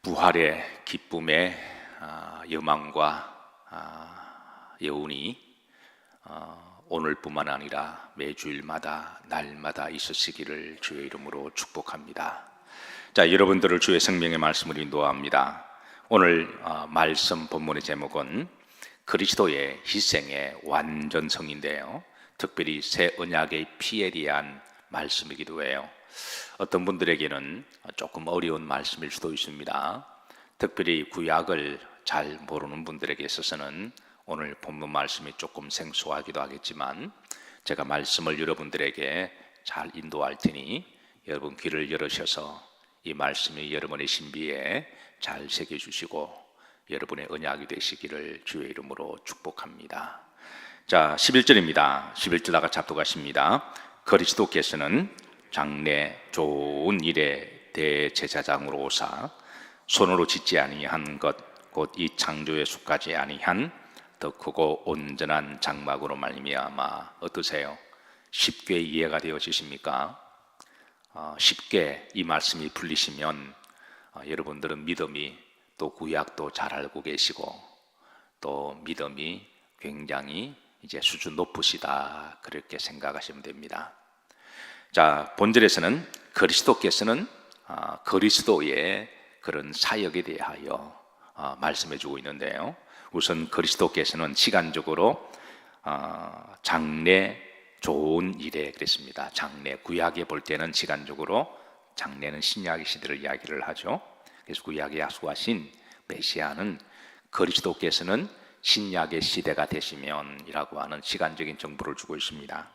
부활의 기쁨의 여망과 여운이 오늘뿐만 아니라 매주일마다 날마다 있으시기를 주의 이름으로 축복합니다. 자, 여러분들을 주의 생명의 말씀으로 인도합니다. 오늘 말씀 본문의 제목은 그리스도의 희생의 완전성인데요, 특별히 새 언약의 피에 대한 말씀이기도 해요. 어떤 분들에게는 조금 어려운 말씀일 수도 있습니다. 특별히 구약을 잘 모르는 분들에게 있어서는 오늘 본문 말씀이 조금 생소하기도 하겠지만, 제가 말씀을 여러분들에게 잘 인도할 테니 여러분 귀를 열으셔서 이 말씀이 여러분의 신비에 잘 새겨주시고 여러분의 언약이 되시기를 주의 이름으로 축복합니다. 자, 11절입니다. 11절 다 같이 합독하십니다. 그리스도께서는 장래 좋은 일의 대제사장으로 오사 손으로 짓지 아니한 것 곧 이 창조의 수까지 아니한 더 크고 온전한 장막으로 말미암아. 어떠세요? 쉽게 이해가 되어지십니까? 쉽게 이 말씀이 풀리시면 여러분들은 믿음이 또 구약도 잘 알고 계시고 또 믿음이 굉장히 이제 수준 높으시다, 그렇게 생각하시면 됩니다. 자, 본절에서는 그리스도께서는 그리스도의 그런 사역에 대하여 말씀해 주고 있는데요, 우선 그리스도께서는 시간적으로 장래 좋은 일에 그랬습니다. 장래, 구약에 볼 때는 시간적으로 장래는 신약의 시대를 이야기를 하죠. 그래서 구약에 약속하신 메시아는 그리스도께서는 신약의 시대가 되시면이라고 하는 시간적인 정보를 주고 있습니다.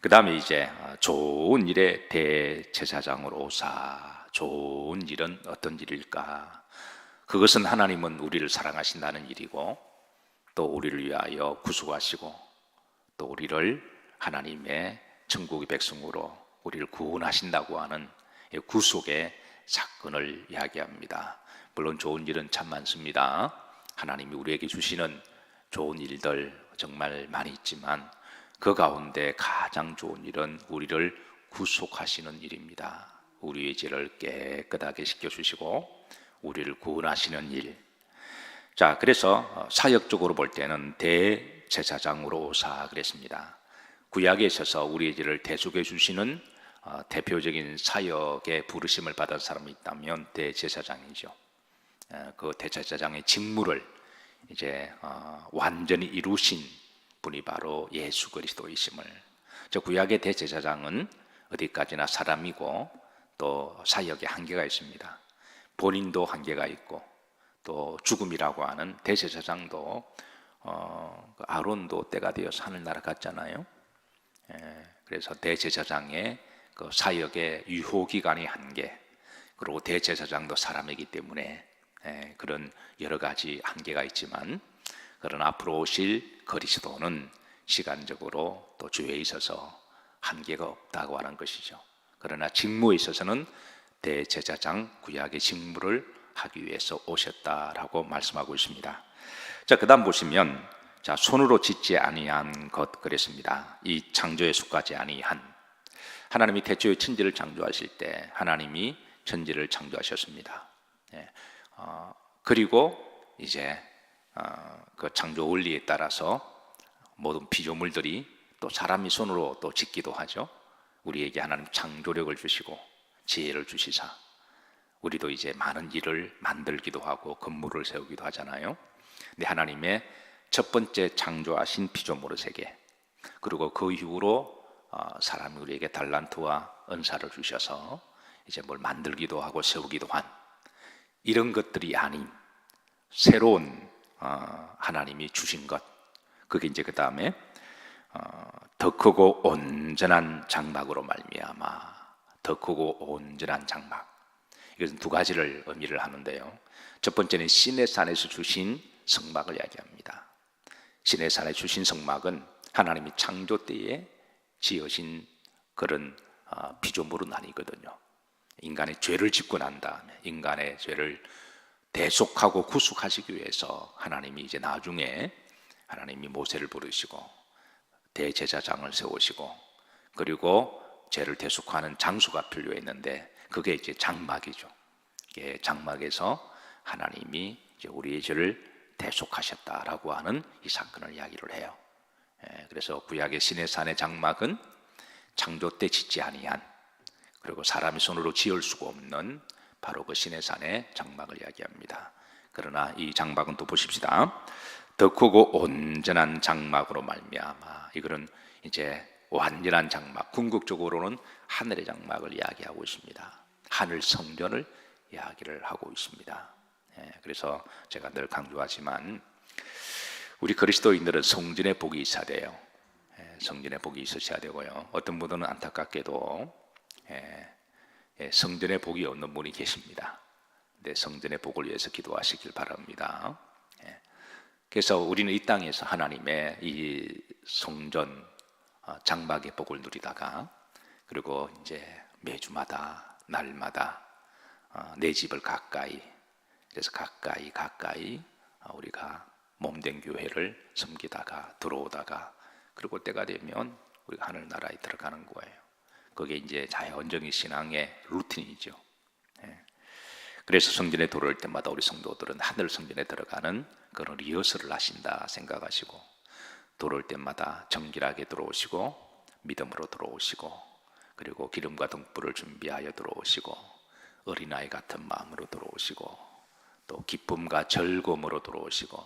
그 다음에 이제 좋은 일의 대제사장으로 오사. 좋은 일은 어떤 일일까? 그것은 하나님은 우리를 사랑하신다는 일이고 또 우리를 위하여 구속하시고 또 우리를 하나님의 천국의 백성으로 우리를 구원하신다고 하는 구속의 사건을 이야기합니다. 물론 좋은 일은 참 많습니다. 하나님이 우리에게 주시는 좋은 일들 정말 많이 있지만 그 가운데 가장 좋은 일은 우리를 구속하시는 일입니다. 우리의 죄를 깨끗하게 씻겨주시고 우리를 구원하시는 일. 자, 그래서 사역적으로 볼 때는 대제사장으로 오사 그랬습니다. 구약에 있어서 우리의 죄를 대속해 주시는 대표적인 사역의 부르심을 받은 사람이 있다면 대제사장이죠. 그 대제사장의 직무를 이제 완전히 이루신 분이 바로 예수 그리스도이심을. 저 구약의 대제사장은 어디까지나 사람이고 또 사역에 한계가 있습니다. 본인도 한계가 있고 또 죽음이라고 하는 대제사장도 아론도 때가 되어서 하늘 날아갔잖아요. 그래서 대제사장의 그 사역의 유효 기간이 한계, 그리고 대제사장도 사람이기 때문에 그런 여러 가지 한계가 있지만, 그러나 앞으로 오실 그리스도는 시간적으로 또 주에 있어서 한계가 없다고 하는 것이죠. 그러나 직무에 있어서는 대제사장 구약의 직무를 하기 위해서 오셨다라고 말씀하고 있습니다. 자, 그 다음 보시면, 자, 손으로 짓지 아니한 것 그랬습니다. 이 창조의 수까지 아니한. 하나님이 태초의 천지를 창조하실 때 하나님이 천지를 창조하셨습니다. 그리고 이제 그 창조 원리에 따라서 모든 피조물들이 또 사람이 손으로 또 짓기도 하죠. 우리에게 하나님 창조력을 주시고 지혜를 주시사 우리도 이제 많은 일을 만들기도 하고 건물을 세우기도 하잖아요. 근데 하나님의 첫 번째 창조하신 피조물의 세계, 그리고 그 이후로 사람이 우리에게 달란트와 은사를 주셔서 이제 뭘 만들기도 하고 세우기도 한 이런 것들이 아닌 새로운 하나님이 주신 것, 그게 이제 그 다음에 더 크고 온전한 장막으로 말미암아. 더 크고 온전한 장막, 이것은 두 가지를 의미를 하는데요, 첫 번째는 시내산에서 주신 성막을 이야기합니다. 시내산에 주신 성막은 하나님이 창조 때에 지으신 그런 피조물은 아니거든요. 인간의 죄를 짓고 난 다음에 인간의 죄를 대속하고 구속하시기 위해서 하나님이 이제 나중에 하나님이 모세를 부르시고 대제사장을 세우시고 그리고 죄를 대속하는 장소가 필요했는데 그게 이제 장막이죠. 이게 장막에서 하나님이 이제 우리의 죄를 대속하셨다라고 하는 이 사건을 이야기를 해요. 그래서 구약의 시내 산의 장막은 창조 때 짓지 아니한, 그리고 사람의 손으로 지을 수가 없는 바로 그 시내 산의 장막을 이야기합니다. 그러나 이 장막은 또 보십시다. 더 크고 온전한 장막으로 말미암아, 이거는 이제 완전한 장막, 궁극적으로는 하늘의 장막을 이야기하고 있습니다. 하늘 성전을 이야기를 하고 있습니다. 그래서 제가 늘 강조하지만 우리 그리스도인들은 성전의 복이 있어야 돼요. 성전의 복이 있으셔야 되고요. 어떤 분들은 안타깝게도 성전의 복이 없는 분이 계십니다. 근데 성전의 복을 위해서 기도하시길 바랍니다. 그래서 우리는 이 땅에서 하나님의 이 성전 장막의 복을 누리다가, 그리고 이제 매주마다 날마다 내 집을 가까이, 그래서 가까이 우리가 몸된 교회를 섬기다가 들어오다가, 그리고 때가 되면 우리가 하늘나라에 들어가는 거예요. 그게 이제 자연적인 신앙의 루틴이죠. 그래서 성전에 들어올 때마다 우리 성도들은 하늘 성전에 들어가는 그런 리허설을 하신다 생각하시고, 들어올 때마다 정결하게 들어오시고 믿음으로 들어오시고, 그리고 기름과 등불을 준비하여 들어오시고, 어린아이 같은 마음으로 들어오시고, 또 기쁨과 즐거움으로 들어오시고,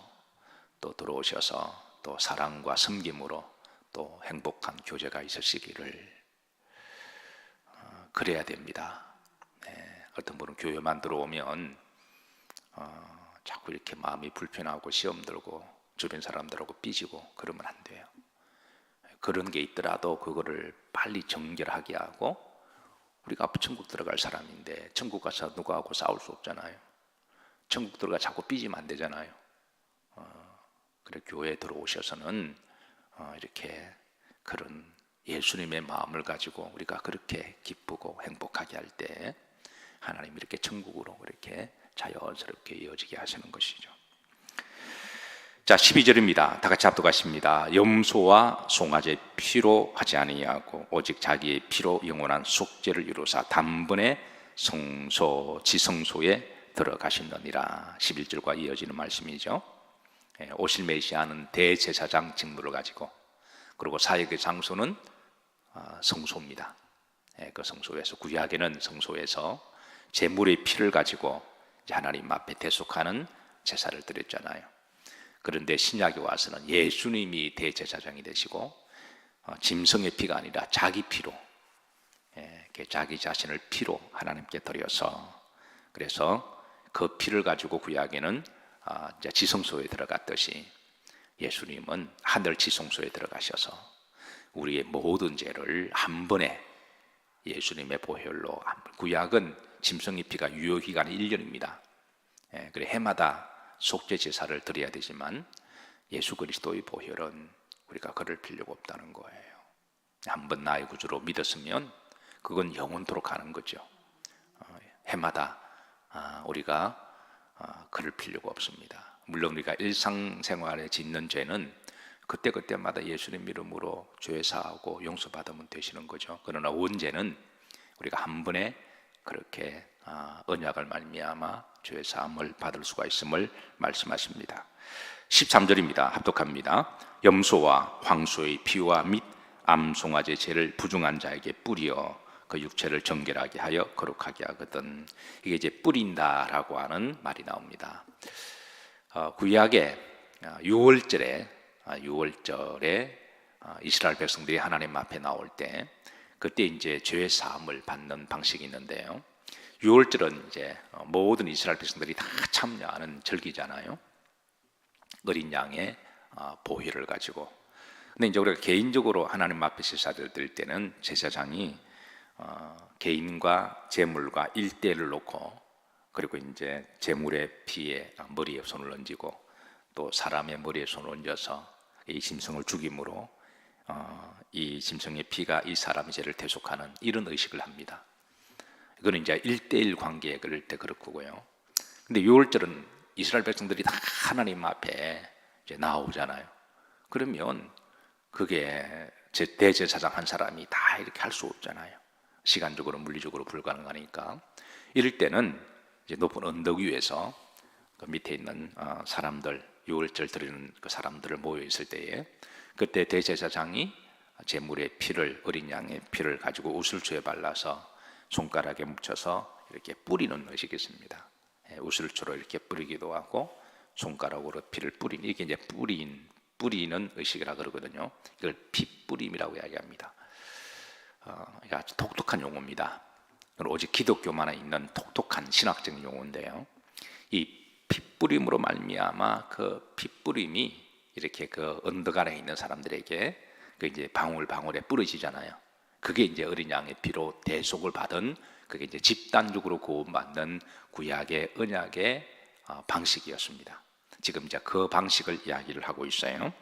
또 들어오셔서 또 사랑과 섬김으로 또 행복한 교제가 있으시기를 그래야 됩니다. 어떤 분은 교회만 들어오면 자꾸 이렇게 마음이 불편하고 시험 들고 주변 사람들하고 삐지고 그러면 안 돼요. 그런 게 있더라도 그거를 빨리 정결하게 하고, 우리가 천국 들어갈 사람인데 천국 가서 누구하고 싸울 수 없잖아요. 천국 들어가 자꾸 삐지면 안 되잖아요. 그래 교회에 들어오셔서는 이렇게 그런 예수님의 마음을 가지고 우리가 그렇게 기쁘고 행복하게 할 때 하나님이 이렇게 천국으로 이렇게 자연스럽게 이어지게 하시는 것이죠. 자, 12절입니다. 다 같이 합독하십니다. 염소와 송아지의 피로 하지 아니하고 오직 자기의 피로 영원한 속죄를 이루사 단번에 지성소에 들어가시느니라. 11절과 이어지는 말씀이죠. 오실 메시아는 대제사장 직무를 가지고, 그리고 사역의 장소는 성소입니다. 그 성소에서, 구약에는 성소에서 제물의 피를 가지고 하나님 앞에 대속하는 제사를 드렸잖아요. 그런데 신약에 와서는 예수님이 대제사장이 되시고 짐승의 피가 아니라 자기 피로, 자기 자신을 피로 하나님께 드려서, 그래서 그 피를 가지고 구약에는 이제 지성소에 들어갔듯이 예수님은 하늘 지성소에 들어가셔서 우리의 모든 죄를 한 번에 예수님의 보혈로, 구약은 짐승의 피가 유효기간이 1년입니다. 그래 해마다 속죄 제사를 드려야 되지만 예수 그리스도의 보혈은 우리가 그럴 필요가 없다는 거예요. 한번 나의 구주로 믿었으면 그건 영원토록 가는 거죠. 해마다 우리가 그럴 필요가 없습니다. 물론 우리가 일상생활에 짓는 죄는 그때그때마다 예수님 이름으로 죄 사하고 용서받으면 되시는 거죠. 그러나 원죄는 우리가 한 번에 그렇게 언약을 말미암아 죄 사함을 받을 수가 있음을 말씀하십니다. 13절입니다. 합독합니다. 염소와 황소의 피와 및 암송아지의 죄를 부정한 자에게 뿌리어 그 육체를 정결하게 하여 거룩하게 하거든. 이게 이제 뿌린다라고 하는 말이 나옵니다. 구약의 6월절에 이스라엘 백성들이 하나님 앞에 나올 때, 그때 이제 죄 사함을 받는 방식이 있는데요. 6월절은 이제 모든 이스라엘 백성들이 다 참여하는 절기잖아요. 어린 양의 보혈을 가지고. 근데 이제 우리가 개인적으로 하나님 앞에 제사를 드릴 때는 제사장이 개인과 제물과 1대1을 놓고, 그리고 이제 제물의 피에 머리에 손을 얹고 또 사람의 머리에 손을 얹어서 이 짐승을 죽임으로 이 짐승의 피가 이 사람의 죄를 대속하는 이런 의식을 합니다. 이거는 이제 1대1 관계에 그럴 때 그렇고요. 근데 6월절은 이스라엘 백성들이 다 하나님 앞에 이제 나오잖아요. 그러면 그게 대제사장 한 사람이 다 이렇게 할 수 없잖아요. 시간적으로 물리적으로 불가능하니까. 이럴 때는 이제 높은 언덕 위에서 그 밑에 있는 사람들, 유월절 드리는 그 사람들을 모여 있을 때에 그때 대제사장이 제물의 피를, 어린 양의 피를 가지고 우슬초에 발라서 손가락에 묻혀서 이렇게 뿌리는 의식이 있습니다. 우슬초로 이렇게 뿌리기도 하고 손가락으로 피를 뿌리는, 이게 이제 뿌리는 의식이라 그러거든요. 이걸 피뿌림이라고 이야기합니다. 아주 독특한 용어입니다. 오직 기독교만에 있는 독특한 신학적인 용어인데요. 이 피뿌림으로 말미암아 그 피뿌림이 이렇게 그 언덕 아래에 있는 사람들에게 그 이제 방울방울에 뿌려지잖아요. 그게 이제 어린 양의 피로 대속을 받은, 그게 이제 집단적으로 구원받는 구약의 언약의 방식이었습니다. 지금 이제 그 방식을 이야기를 하고 있어요.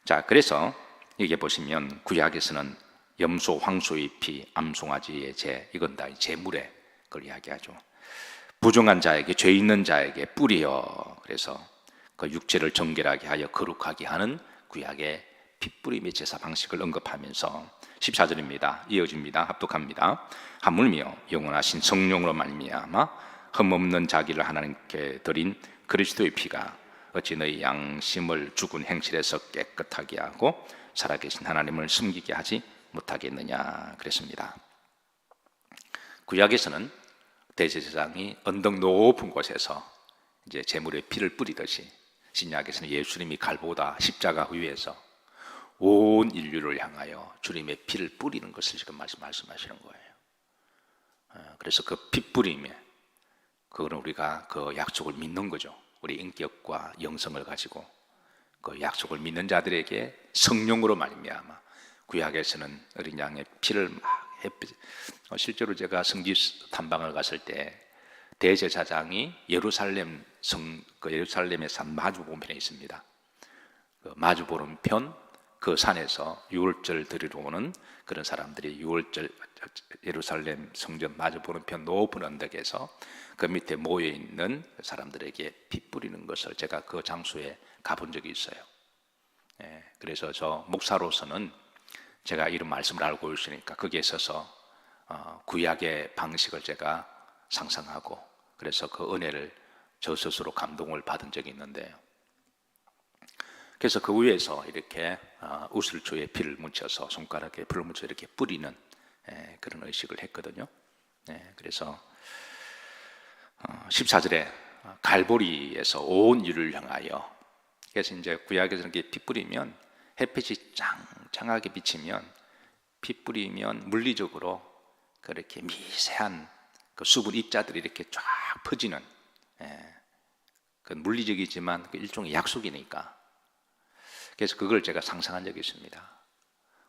자, 그래서 여기 보시면 구약에서는 염소, 황소의 피, 암송아지의 제, 이건 다 제물의 걸 이야기하죠. 부정한 자에게, 죄 있는 자에게 뿌리여, 그래서 그 육체를 정결하게 하여 거룩하게 하는 구약의 핏뿌림의 제사 방식을 언급하면서 14절입니다. 이어집니다. 합독합니다. 하물며 영원하신 성령으로 말미암아 흠없는 자기를 하나님께 드린 그리스도의 피가 어찌 너희 양심을 죽은 행실에서 깨끗하게 하고 살아계신 하나님을 숨기게 하지 못하겠느냐 그랬습니다. 구약에서는 대제사장이 언덕 높은 곳에서 이제 제물의 피를 뿌리듯이, 신약에서는 예수님이 갈보다 십자가 위에서 온 인류를 향하여 주님의 피를 뿌리는 것을 지금 말씀하시는 거예요. 그래서 그 피 뿌림에, 그거는 우리가 그 약속을 믿는 거죠. 우리 인격과 영성을 가지고 그 약속을 믿는 자들에게 성령으로 말미암아, 구약에서는 어린 양의 피를 막 실제로 제가 성지 탐방을 갔을 때 대제사장이 예루살렘 예루살렘의 산 마주보편에 있습니다. 그 마주보편 그 산에서 유월절 드리러 오는 그런 사람들이 유월절 예루살렘 성전 마주보편 높은 언덕에서 그 밑에 모여 있는 사람들에게 피 뿌리는 것을 제가 그 장소에 가본 적이 있어요. 그래서 저 목사로서는 제가 이런 말씀을 알고 있으니까 거기에 서서 구약의 방식을 제가 상상하고, 그래서 그 은혜를 저 스스로 감동을 받은 적이 있는데요. 그래서 그 위에서 이렇게 우슬초에 피를 묻혀서, 손가락에 피를 묻혀 이렇게 뿌리는 그런 의식을 했거든요. 그래서 14절에 갈보리에서 온 이를 향하여, 그래서 이제 구약에서 이렇게 피 뿌리면 햇빛이 짱짱하게 비치면, 피 뿌리면 물리적으로 그렇게 미세한 그 수분 입자들이 이렇게 쫙 퍼지는, 그 물리적이지만 그 일종의 약속이니까. 그래서 그걸 제가 상상한 적이 있습니다.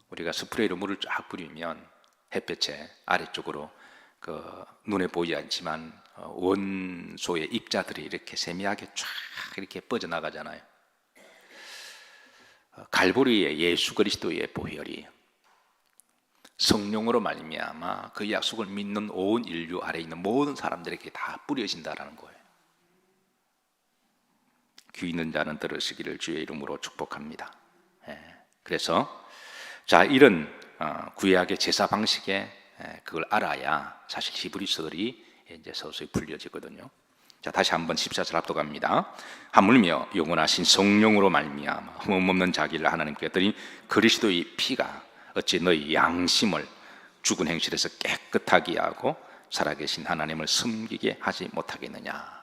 우리가 스프레이로 물을 쫙 뿌리면 햇볕에 아래쪽으로 그 눈에 보이지 않지만 원소의 입자들이 이렇게 세미하게 쫙 이렇게 뻗어나가잖아요. 갈보리의 예수 그리스도의 보혈이 성령으로 말미암아 그 약속을 믿는 온 인류 아래에 있는 모든 사람들에게 다 뿌려진다라는 거예요. 귀 있는 자는 들으시기를 주의 이름으로 축복합니다. 그래서 자, 이런 구약의 제사 방식에 그걸 알아야 사실 히브리서들이 이제 서서히 풀려지거든요. 자, 다시 한번 14절 합독합니다. 하물며 영원하신 성령으로 말미암아 흠없는 자기를 하나님께 드린 그리스도의 피가 어찌 너희 양심을 죽은 행실에서 깨끗하게 하고 살아계신 하나님을 숨기게 하지 못하겠느냐.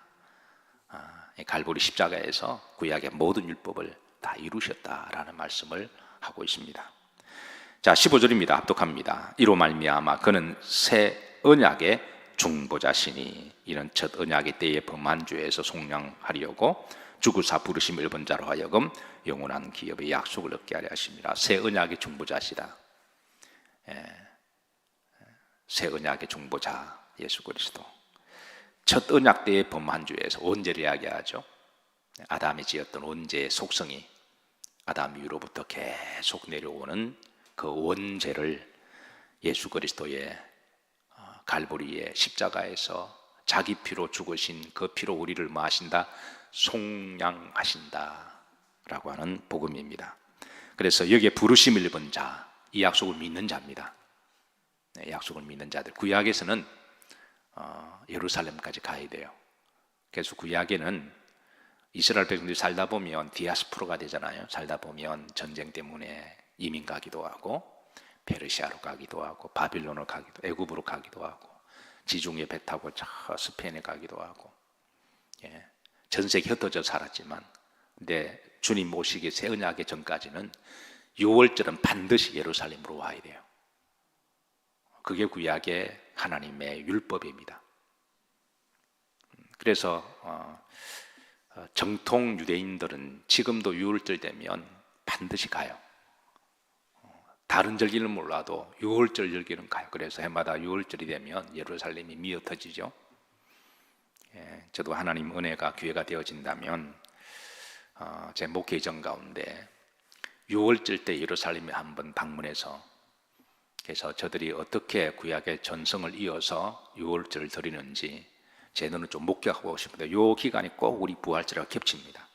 갈보리 십자가에서 구약의 모든 율법을 다 이루셨다라는 말씀을 하고 있습니다. 자, 15절입니다. 합독합니다. 이로 말미암아 그는 새 언약의 중보자시니 이는 첫 언약의 때에 범한 죄에서 속량하려고 죽으사 부르심 일본 자로 하여금 영원한 기업의 약속을 얻게 하려 하십니다. 새 언약의 중보자시다. 새 언약의 중보자 예수 그리스도. 첫 언약 때에 범한 죄에서, 원죄를 이야기하죠. 아담이 지었던 원죄의 속성이 아담 이후로부터 계속 내려오는 그 원죄를 예수 그리스도의 갈보리의 십자가에서 자기 피로 죽으신 그 피로 우리를 마신다, 속량하신다 라고 하는 복음입니다. 그래서 여기에 부르심을 입은 자, 이 약속을 믿는 자입니다. 약속을 믿는 자들. 구약에서는 예루살렘까지 가야 돼요. 그래서 구약에는 이스라엘 백성들이 살다 보면 디아스포라가 되잖아요. 살다 보면 전쟁 때문에 이민 가기도 하고 페르시아로 가기도 하고 바빌론으로 가기도, 애굽으로 가기도 하고 지중해 배 타고 저 스페인에 가기도 하고, 예, 전 세계 흩어져 살았지만, 근데 주님 모시기 새 언약의 전까지는 6월절은 반드시 예루살렘으로 와야 돼요. 그게 구약의 하나님의 율법입니다. 그래서 정통 유대인들은 지금도 6월절 되면 반드시 가요. 다른 절기는 몰라도 6월절 절기는 가요. 그래서 해마다 6월절이 되면 예루살렘이 미어터지죠. 예, 저도 하나님 은혜가 기회가 되어진다면 제 목회 전 가운데 6월절 때 예루살렘에 한번 방문해서, 그래서 저들이 어떻게 구약의 전성을 이어서 6월절을 드리는지 제 눈을 좀 목격하고 싶은데, 이 기간이 꼭 우리 부활절과 겹칩니다.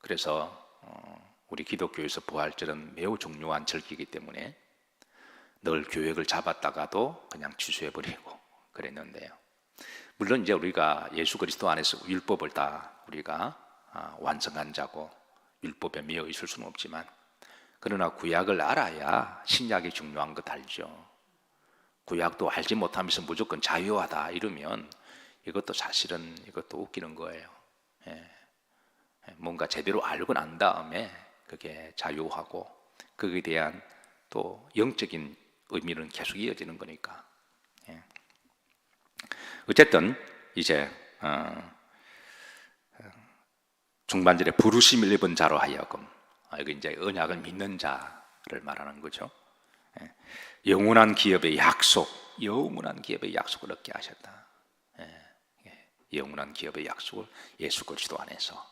그래서 우리 기독교에서 부활절은 매우 중요한 절기이기 때문에 늘 계획을 잡았다가도 그냥 취소해버리고 그랬는데요. 물론 이제 우리가 예수 그리스도 안에서 율법을 다 우리가 완성한 자고 율법에 매여 있을 수는 없지만, 그러나 구약을 알아야 신약이 중요한 것 알죠. 구약도 알지 못하면서 무조건 자유하다 이러면 이것도 사실은 이것도 웃기는 거예요. 예. 뭔가 제대로 알고 난 다음에 그게 자유하고 거기에 대한 또 영적인 의미는 계속 이어지는 거니까. 예. 어쨌든 이제 중반절에 부르심을 입은 자로 하여금, 이거 이제 언약을 믿는 자를 말하는 거죠. 예. 영원한 기업의 약속, 영원한 기업의 약속을 얻게 하셨다. 예. 영원한 기업의 약속을 예수 그리스도 안에서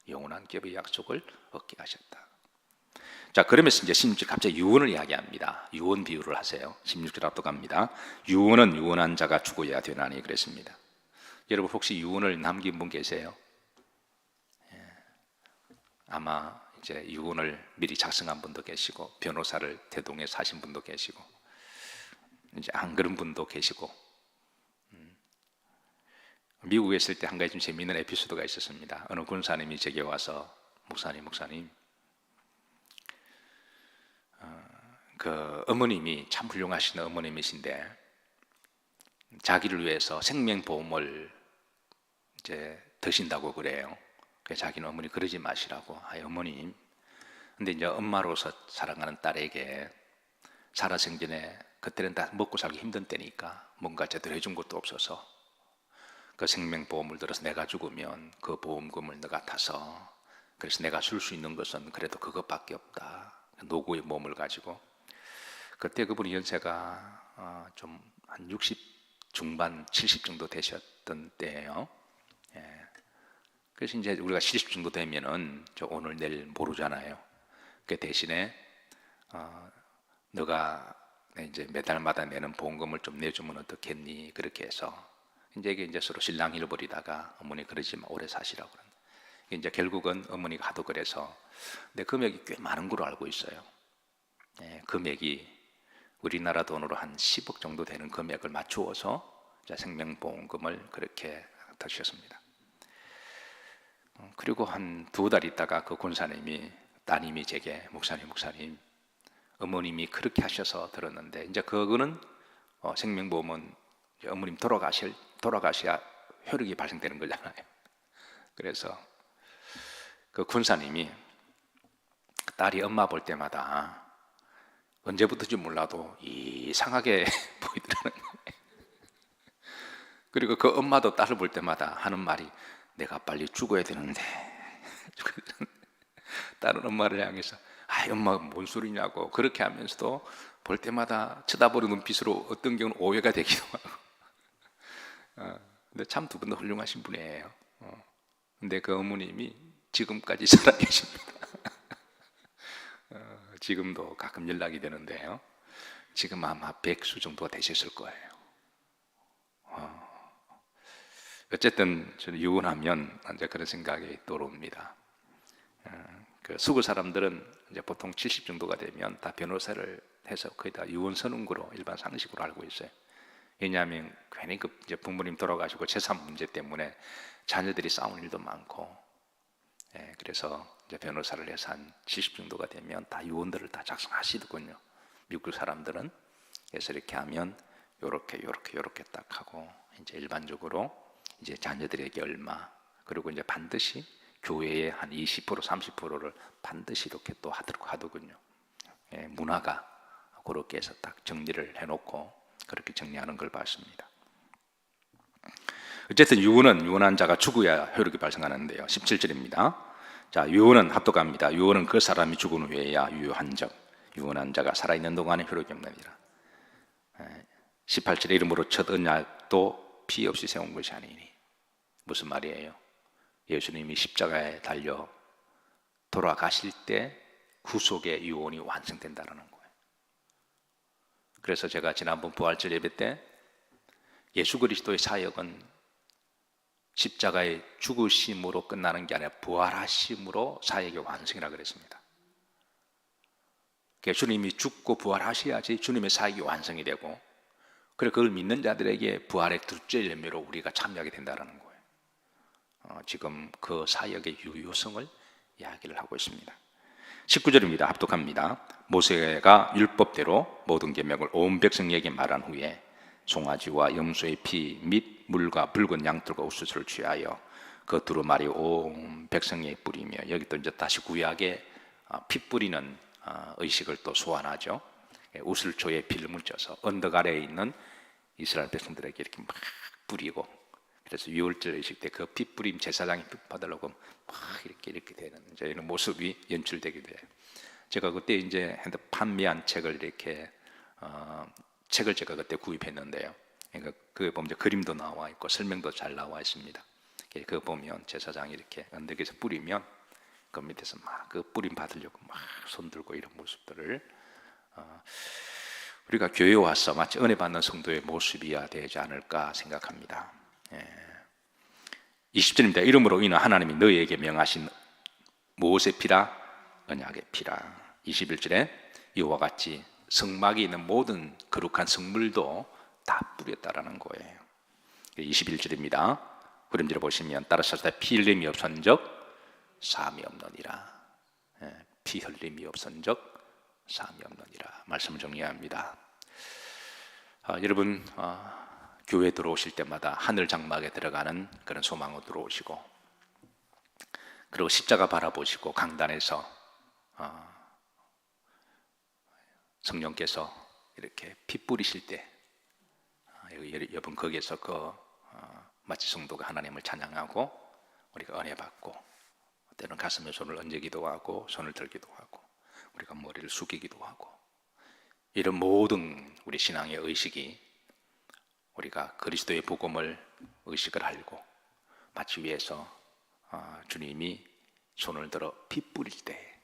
영원한 기업의 약속을 얻게 하셨다. 자, 그러면서 이제 16절 갑자기 유언을 이야기합니다. 유언 비유를 하세요. 16절 앞도 갑니다. 유언은 유언한 자가 죽어야 되나니 그랬습니다. 여러분 혹시 유언을 남긴 분 계세요? 예. 아마 이제 유언을 미리 작성한 분도 계시고 변호사를 대동해 사신 분도 계시고 이제 안 그런 분도 계시고, 미국에 있을 때 한 가지 좀 재미있는 에피소드가 있었습니다. 어느 군사님이 제게 와서 목사님 그 어머님이 참 훌륭하신 어머님이신데 자기를 위해서 생명보험을 이제 드신다고 그래요. 그래서 자기는 어머니 그러지 마시라고. 어머님, 근데 이제 엄마로서 사랑하는 딸에게 살아생전에 그때는 다 먹고 살기 힘든 때니까 뭔가 제대로 해준 것도 없어서 그 생명보험을 들어서 내가 죽으면 그 보험금을 너가 타서, 그래서 내가 쓸 수 있는 것은 그래도 그것밖에 없다. 노구의 몸을 가지고. 그때 그분이 연세가 좀 한 60 중반 70 정도 되셨던 때예요. 예. 그래서 이제 우리가 70 정도 되면은 저 오늘 내일 모르잖아요. 그 대신에 너가 이제 매달마다 내는 보험금을 좀 내주면 어떻겠니? 그렇게 해서 이제 서로 실랑 잃어버리다가 어머니 그러지 마, 오래 사시라고 그런. 이제 결국은 어머니가 하도 그래서, 근데 금액이 꽤 많은 걸로 알고 있어요. 예, 금액이 우리나라 돈으로 한 10억 정도 되는 금액을 맞추어서 생명보험금을 그렇게 드셨습니다. 그리고 한 2달 있다가 그 권사님이, 따님이 제게 목사님 어머님이 그렇게 하셔서 들었는데, 이제 그거는 생명보험은 어머님 돌아가셔야 효력이 발생되는 거잖아요. 그래서 그 군사님이 딸이 엄마 볼 때마다 언제부터인지 몰라도 이상하게 보이더라는 거예요. 그리고 그 엄마도 딸을 볼 때마다 하는 말이 내가 빨리 죽어야 되는데 딸은 엄마를 향해서 엄마 뭔 소리냐고 그렇게 하면서도 볼 때마다 쳐다보는 눈빛으로 어떤 경우는 오해가 되기도 하고. 근데 참 두 분도 훌륭하신 분이에요. 근데 그 어머님이 지금까지 살아계십니다. 지금도 가끔 연락이 되는데요. 지금 아마 100수 정도가 되셨을 거예요. 어쨌든 저는 유언하면 이제 그런 생각이 떠오릅니다. 그 서구 사람들은 이제 보통 70 정도가 되면 다 변호사를 해서 거의 다 유언 서는 거로 일반 상식으로 알고 있어요. 왜냐하면 괜히 그 이제 부모님 돌아가시고 재산 문제 때문에 자녀들이 싸우는 일도 많고, 그래서 이제 변호사를 해서 한 70 정도가 되면 다 유언들을 다 작성하시더군요. 미국 사람들은. 그래서 이렇게 하면 요렇게 딱 하고, 이제 일반적으로 이제 자녀들에게 얼마, 그리고 이제 반드시 교회의 한 20% 30%를 반드시 이렇게 또 하더군요. 문화가 그렇게 해서 딱 정리를 해놓고 그렇게 정리하는 걸 봤습니다. 어쨌든 유언한 자가 죽어야 효력이 발생하는데요. 17절입니다. 자, 유언은 합독합니다. 유언은 그 사람이 죽은 후에야 유효한 적, 유언한 자가 살아있는 동안에 효력이 없느니라. 18절에 이름으로 첫 언약도 피 없이 세운 것이 아니니. 무슨 말이에요? 예수님이 십자가에 달려 돌아가실 때 구속의 유언이 완성된다는 거예요. 그래서 제가 지난번 부활절 예배 때 예수 그리스도의 사역은 십자가의 죽으심으로 끝나는 게 아니라 부활하심으로 사역의 완성이라고 그랬습니다. 주님이 죽고 부활하셔야지 주님의 사역이 완성이 되고, 그리고 그걸 믿는 자들에게 부활의 둘째 열매로 우리가 참여하게 된다는 거예요. 지금 그 사역의 유효성을 이야기를 하고 있습니다. 19절입니다. 합독합니다. 모세가 율법대로 모든 계명을 온 백성에게 말한 후에 송아지와 염소의 피 및 물과 붉은 양털과 옥수수를 취하여 그 두루마리 온 백성에 뿌리며, 여기 또 이제 다시 구약의 피 뿌리는 의식을 또 소환하죠. 우슬초에 피를 묻혀서 언덕 아래에 있는 이스라엘 백성들에게 이렇게 막 뿌리고, 그래서 유월절 의식 때 그 피 뿌림 제사장이 피 받으려고 막 이렇게 되는 이런 모습이 연출되게 돼요. 제가 그때 이제 판매한 책을 이렇게 책을 제가 그때 구입했는데요. 그러니까 그 보면 그림도 나와 있고 설명도 잘 나와 있습니다. 그 보면 제사장이 이렇게 언덕에서 뿌리면 그 밑에서 막 그 뿌림 받으려고 막 손들고 이런 모습들을 우리가 교회에 와서 마치 은혜 받는 성도의 모습이어야 되지 않을까 생각합니다. 20절입니다. 이름으로 인한 하나님이 너희에게 명하신 무엇의 피라? 언약의 피라. 21절에 이와 같이 성막에 있는 모든 거룩한 성물도 다 뿌렸다라는 거예요. 21절입니다. 그림자를 보시면 따라서 피 흘림이 없은적 사함이 없느니라. 피 흘림이 없은적 사함이 없느니라. 말씀을 정리합니다. 여러분 교회 들어오실 때마다 하늘 장막에 들어가는 그런 소망으로 들어오시고, 그리고 십자가 바라보시고 강단에서 성령께서 이렇게 피 뿌리실 때 여러분 거기에서 마치 성도가 하나님을 찬양하고 우리가 은혜 받고, 때로는 가슴에 손을 얹기도 하고 손을 들기도 하고 우리가 머리를 숙이기도 하고, 이런 모든 우리 신앙의 의식이 우리가 그리스도의 복음을 의식을 하고 마치 위에서 주님이 손을 들어 피 뿌릴 때,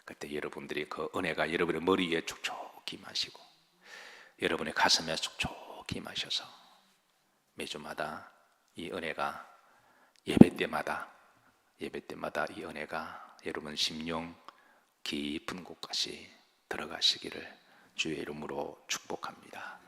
그때 여러분들이 그 은혜가 여러분의 머리 위에 촉촉히 마시고 여러분의 가슴에 촉촉히 마셔서 매주마다 이 은혜가 예배 때마다 이 은혜가 여러분 심령 깊은 곳까지 들어가시기를 주의 이름으로 축복합니다.